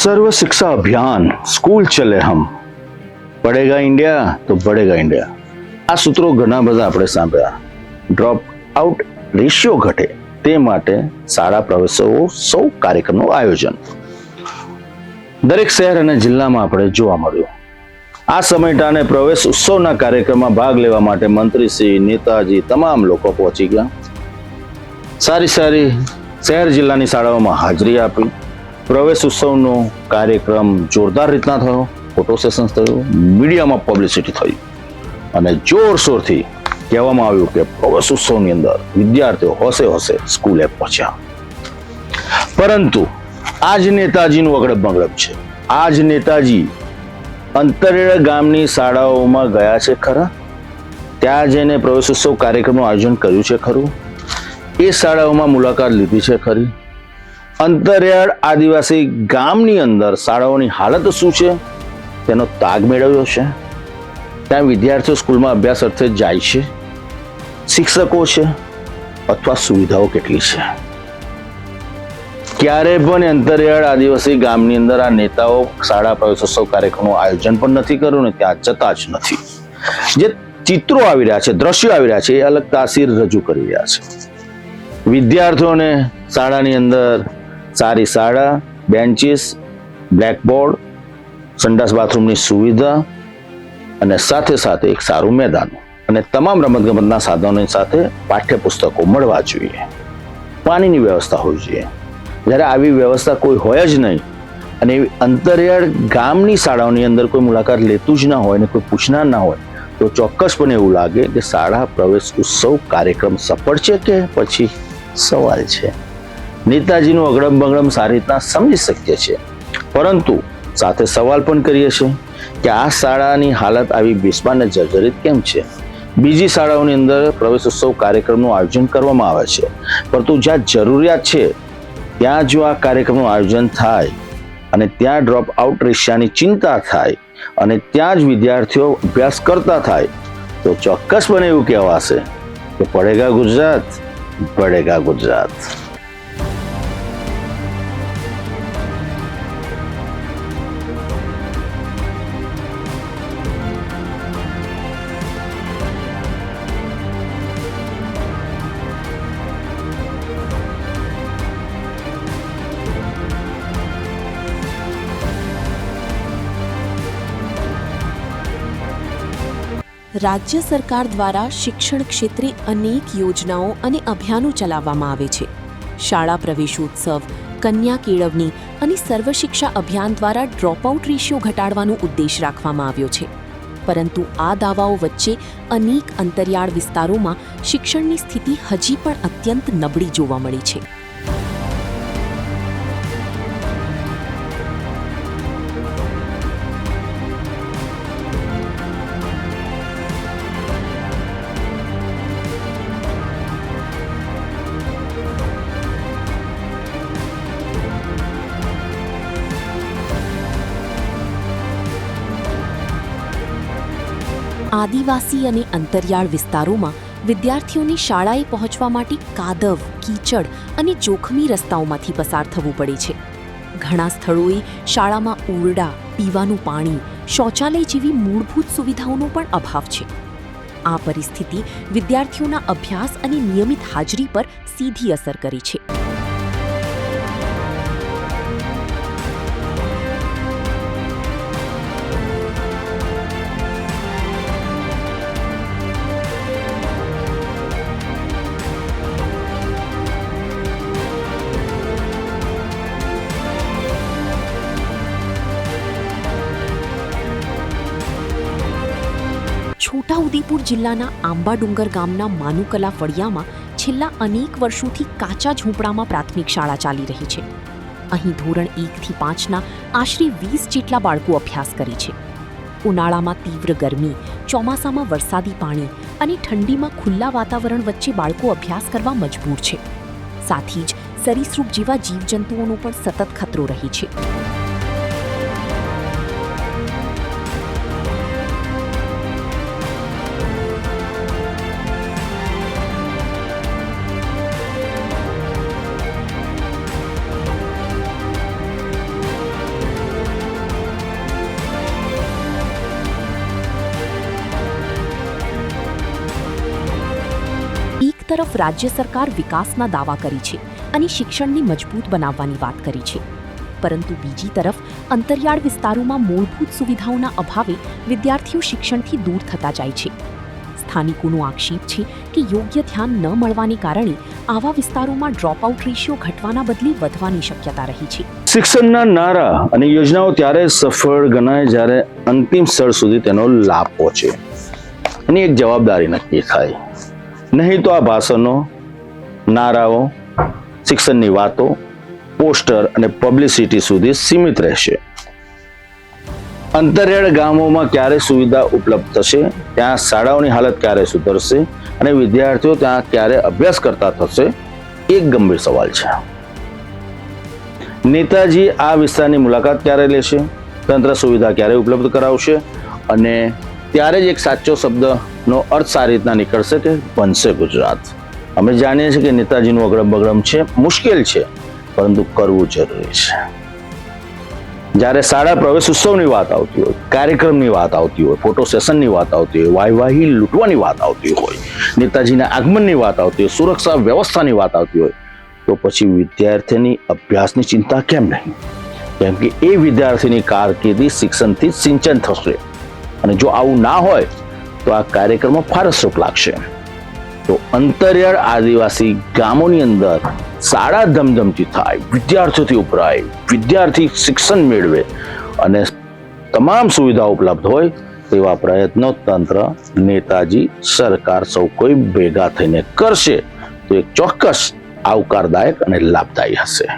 सर्व शिक्षा अभियान स्कूल चले हम पढ़ेगा इंडिया तो बढ़ेगा इंडिया આ સૂત્રો ઘણા બધા આપણે સાંભળ્યા. ડ્રોપ આઉટ રેશિયો ઘટે તે માટે શાળા પ્રવેશોત્સવ કાર્યક્રમનું આયોજન દરેક શહેર અને જિલ્લામાં આપણે જોવા મળ્યું. આ સમેટાને પ્રવેશ ઉત્સવના કાર્યક્રમમાં ભાગ લેવા માટે મંત્રીશ્રી, નેતાજી તમામ લોકો પહોંચી ગયા. સારી સારી શહેર જિલ્લાની શાળાઓમાં હાજરી આપી. પ્રવેશ ઉત્સવનો કાર્યક્રમ જોરદાર રીતના થયો. ફોટો સેશન થયું, મીડિયામાં પબ્લિસિટી થઈ અને જોરશોરથી કહેવામાં આવ્યું કે પ્રવેશ ઉત્સવની અંદર વિદ્યાર્થીઓ હોશે હોશે સ્કૂલે પહોંચ્યા. પરંતુ આજ નેતાજીનું અગડબ મગડબ છે. આજ નેતાજી અંતરિયાળ ગામની શાળાઓમાં ગયા છે ખરા? ત્યાં જઈને પ્રવેશ ઉત્સવ કાર્યક્રમનું આયોજન કર્યું છે ખરું? એ શાળાઓમાં મુલાકાત લીધી છે ખરી? અંતરિયાળ આદિવાસી ગામની અંદર શાળાઓની હાલત શું છે તેનો તાગ મેળવ્યો છે? ત્યાં વિદ્યાર્થીઓ સ્કૂલમાં અભ્યાસ અર્થે જાય છે? શિક્ષકો છે અથવા સુવિધાઓ કેટલી છે? ક્યારે પણ અંતરિયાળ આદિવાસી ગામની અંદર આ નેતાઓ શાળા પ્રવેશોત્સવ કાર્યક્રમનું આયોજન પણ નથી કર્યું ને ત્યાં જતા જ નથી. જે ચિત્રો આવી રહ્યા છે, દ્રશ્યો આવી રહ્યા છે, એ અલગ તાસીર રજૂ કરી રહ્યા છે. વિદ્યાર્થીઓને શાળાની અંદર સારી શાળા, બેન્ચીસ, બ્લેકબોર્ડ, સંડાસ બાથરૂમની સુવિધા અને સાથે સાથે એક સારું મેદાન અને તમામ રમતગમતના સાધનોની સાથે પાઠ્યપુસ્તકો મળવા જોઈએ. પાણીની વ્યવસ્થા હોવી જોઈએ. જ્યારે આવી વ્યવસ્થા કોઈ હોય જ નહીં અને અંતરિયાળ ગામની શાળાઓની અંદર કોઈ મુલાકાત લેતું જ ના હોય ને કોઈ પૂછનાર ના હોય તો ચોક્કસપણે એવું લાગે કે શાળા પ્રવેશ ઉત્સવ કાર્યક્રમ સફળ છે કે પછી સવાલ છે. નેતાજીનું અગડમ બગડમ સારી રીતના સમજી શકીએ છીએ, પરંતુ સાથે સવાલ પણ કરીએ છીએ કે આ શાળાની હાલત આવી બેસ્માન અને જર્જરિત કેમ છે? બીજી શાળાઓની અંદર પ્રવેશ ઉત્સવ કાર્યક્રમનું આયોજન કરવામાં આવે છે, પરંતુ જ્યાં જરૂરિયાત છે ત્યાં જો આ કાર્યક્રમનું આયોજન થાય અને ત્યાં ડ્રોપ આઉટ રેશિયાની ચિંતા થાય અને ત્યાં જ વિદ્યાર્થીઓ અભ્યાસ કરતા થાય તો ચોક્કસપણે એવું કહેવાશે કે પડેગા ગુજરાત, પડેગા ગુજરાત. રાજ્ય સરકાર દ્વારા શિક્ષણ ક્ષેત્રે અનેક યોજનાઓ અને અભિયાનો ચલાવવામાં આવે છે. શાળા પ્રવેશોત્સવ, કન્યા કેળવણી અને સર્વ શિક્ષા અભિયાન દ્વારા ડ્રોપઆઉટ રેશિયો ઘટાડવાનો ઉદ્દેશ રાખવામાં આવ્યો છે. પરંતુ આ દાવાઓ વચ્ચે અનેક અંતરિયાળ વિસ્તારોમાં શિક્ષણની સ્થિતિ હજી પણ અત્યંત નબળી જોવા મળી છે. આદિવાસી અને અંતરિયાળ વિસ્તારોમાં વિદ્યાર્થીઓને શાળાએ પહોંચવા માટે કાદવ, કીચડ અને જોખમી રસ્તાઓમાંથી પસાર થવું પડે છે. ઘણા સ્થળોએ શાળામાં ઓરડા, પીવાનું પાણી, શૌચાલય જેવી મૂળભૂત સુવિધાઓનો પણ અભાવ છે. આ પરિસ્થિતિ વિદ્યાર્થીઓના અભ્યાસ અને નિયમિત હાજરી પર સીધી અસર કરે છે. છોટાઉદેપુર જિલ્લાના આંબાડુંગર ગામના માનુકલા ફળિયામાં છેલ્લા અનેક વર્ષોથી કાચા ઝૂંપડામાં પ્રાથમિક શાળા ચાલી રહી છે. અહીં ધોરણ 1થી 5ના આશરે 20 જેટલા બાળકો અભ્યાસ કરે છે. ઉનાળામાં તીવ્ર ગરમી, ચોમાસામાં વરસાદી પાણી અને ઠંડીમાં ખુલ્લા વાતાવરણ વચ્ચે બાળકો અભ્યાસ કરવા મજબૂર છે. સાથી જ સરીસૃપ જેવા જીવજંતુઓનો પણ સતત ખતરો રહે છે. એક તરફ રાજ્ય સરકાર વિકાસના દાવા કરી છે અને શિક્ષણને મજબૂત બનાવવાની વાત કરી છે, પરંતુ બીજી તરફ અંતરિયાળ વિસ્તારોમાં મૂળભૂત સુવિધાઓના અભાવે વિદ્યાર્થીઓ શિક્ષણથી દૂર થતા જાય છે. સ્થાનિકોનો આક્ષેપ છે કે યોગ્ય ધ્યાન ન મળવાને કારણે આવા વિસ્તારોમાં ડ્રોપઆઉટ રેશિયો ઘટવાના બદલે વધવાની શક્યતા રહી છે. શિક્ષણના નારા અને યોજનાઓ ત્યારે સફળ ગણાય જ્યારે અંતિમ સ્થળ સુધી તેનો લાભ પહોંચે, એની એક જવાબદારી નક્કી થાય. નહીં તો આ ભાષણો, નારાઓ, શિક્ષણની વાતો, પોસ્ટર અને પબ્લિસિટી સુધી સીમિત રહેશે. અંતરિયાળ ગામોમાં ક્યારે સુવિધા ઉપલબ્ધ થશે, ત્યાં શાળાઓની હાલત ક્યારે સુધરશે અને વિદ્યાર્થીઓ ત્યાં ક્યારે અભ્યાસ કરતા થશે, એક ગંભીર સવાલ છે. નેતાજી આ વિસ્તારની મુલાકાત ક્યારે લેશે, તંત્ર સુવિધા ક્યારે ઉપલબ્ધ કરાવશે અને ત્યારે જ એક સાચો શબ્દનો અર્થ સારી રીતના નીકળશે કે બનશે ગુજરાત. અમે જાણીએ છીએ કે નેતાજીનું અગડમ બગડમ છે, મુશ્કેલ છે, પરંતુ કરવું જરૂરી છે. જ્યારે શાળા પ્રવેશ ઉત્સવની વાત આવતી હોય, કાર્યક્રમની વાત આવતી હોય, ફોટો સેશનની વાત આવતી હોય, વાહવાહી લૂંટવાની વાત આવતી હોય, નેતાજીના આગમનની વાત આવતી હોય, સુરક્ષા વ્યવસ્થાની વાત આવતી હોય, તો પછી વિદ્યાર્થીની અભ્યાસની ચિંતા કેમ નહીં? કેમ કે એ વિદ્યાર્થીની કારકિર્દી શિક્ષણથી જ સિંચન થશે અને જો આવું ના હોય તો આ કાર્યક્રમો ફારસરૂપ લાગશે. તો અંતરિયાળ આદિવાસી ગામોની અંદર શાળા ધમધમતી થાય, વિદ્યાર્થીઓથી ઉભરાય, વિદ્યાર્થી શિક્ષણ મેળવે અને તમામ સુવિધાઓ ઉપલબ્ધ હોય તેવા પ્રયત્નો તંત્ર, નેતાજી, સરકાર સૌ કોઈ ભેગા થઈને કરશે તો એક ચોક્કસ આવકારદાયક અને લાભદાયી હશે.